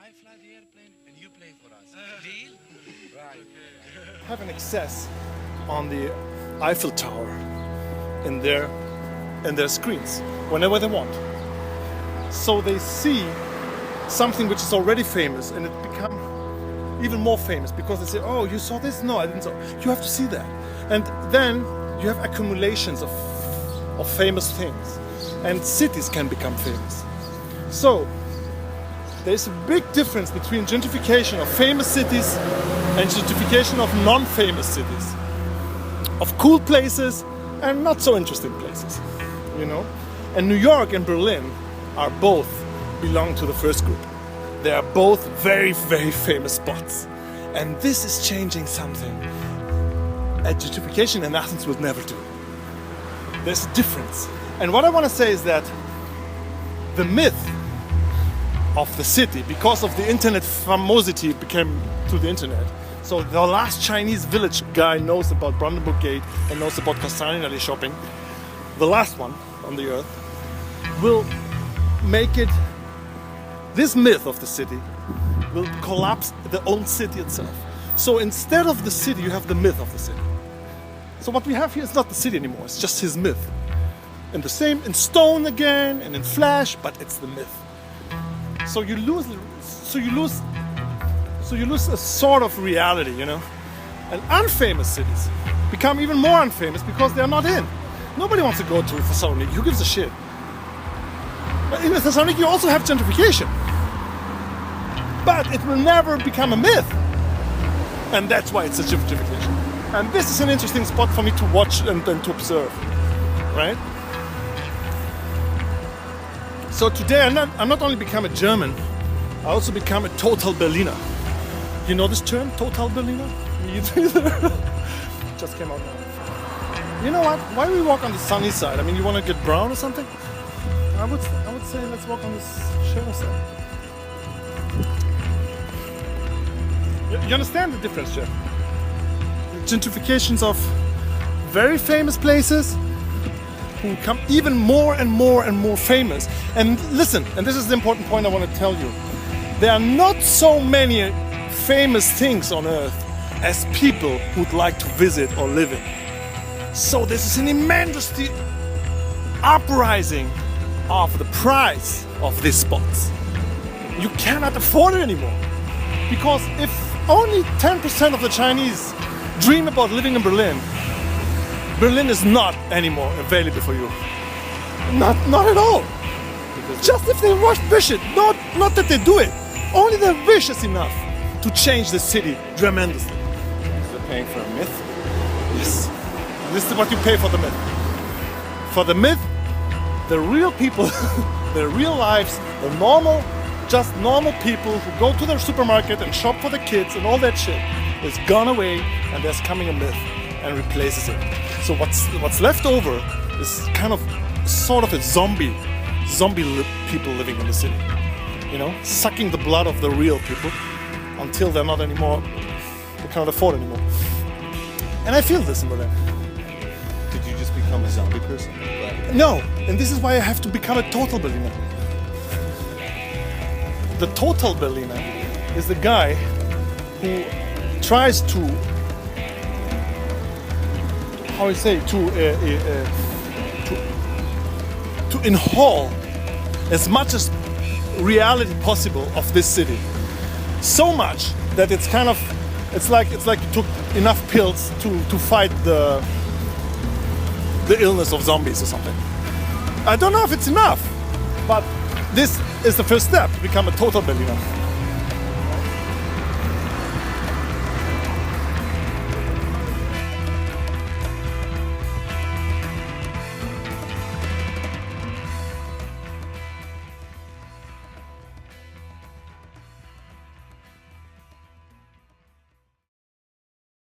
I fly the airplane and you play for us. Deal? Right. Have an access on the Eiffel Tower in their screens whenever they want. So they see something which is already famous and it becomes even more famous because they say, oh, you saw this? No, I didn't saw. You have to see that. And then you have accumulations of famous things. And cities can become famous. So there's a big difference between gentrification of famous cities and gentrification of non-famous cities. Of cool places and not so interesting places, you know? And New York and Berlin are both belong to the first group. They are both very, very famous spots. And this is changing something that gentrification in Athens would never do. There's a difference. And what I want to say is that the myth of the city, because of the internet famosity became to the internet. So the last Chinese village guy knows about Brandenburg Gate and knows about Kastanien shopping. The last one on the earth will make it, this myth of the city will collapse the own city itself. So instead of the city, you have the myth of the city. So what we have here is not the city anymore, it's just his myth. And the same in stone again and in flash, but it's the myth. So you lose a sort of reality, you know. And unfamous cities become even more unfamous because they're not in. Nobody wants to go to Thessaloniki. Who gives a shit? But in Thessaloniki you also have gentrification. But it will never become a myth. And that's why it's a gentrification. And this is an interesting spot for me to watch and to observe, right? So today I'm not only become a German, I also become a total Berliner. You know this term, total Berliner? Me either. Just came out now. You know what? Why do we walk on the sunny side? I mean, you want to get brown or something? I would say let's walk on this shadow side. You understand the difference, Jeff? Gentrifications of very famous places who become even more and more and more famous. And listen, and this is the important point I want to tell you. There are not so many famous things on earth as people who'd like to visit or live in. So this is an immense uprising of the price of these spots. You cannot afford it anymore. Because if only 10% of the Chinese dream about living in Berlin, Berlin is not anymore available for you. Not at all. Because just if they wish it, not that they do it. Only their wish is enough to change the city tremendously. Is they're paying for a myth? Yes. This is what you pay for the myth. For the myth, the real people, their real lives, the normal people who go to their supermarket and shop for the kids and all that shit is gone away, and there's coming a myth and replaces it. So what's left over is kind of sort of a zombie people living in the city. You know, sucking the blood of the real people until they're not anymore, they cannot afford anymore. And I feel this in Berlin. Did you just become a zombie person? No, and this is why I have to become a total Berliner. The total Berliner is the guy who tries to, how you say, to inhale as much as reality possible of this city. So much that it's kind of, it's like you took enough pills to fight the illness of zombies or something. I don't know if it's enough, but this is the first step to become a total Berliner.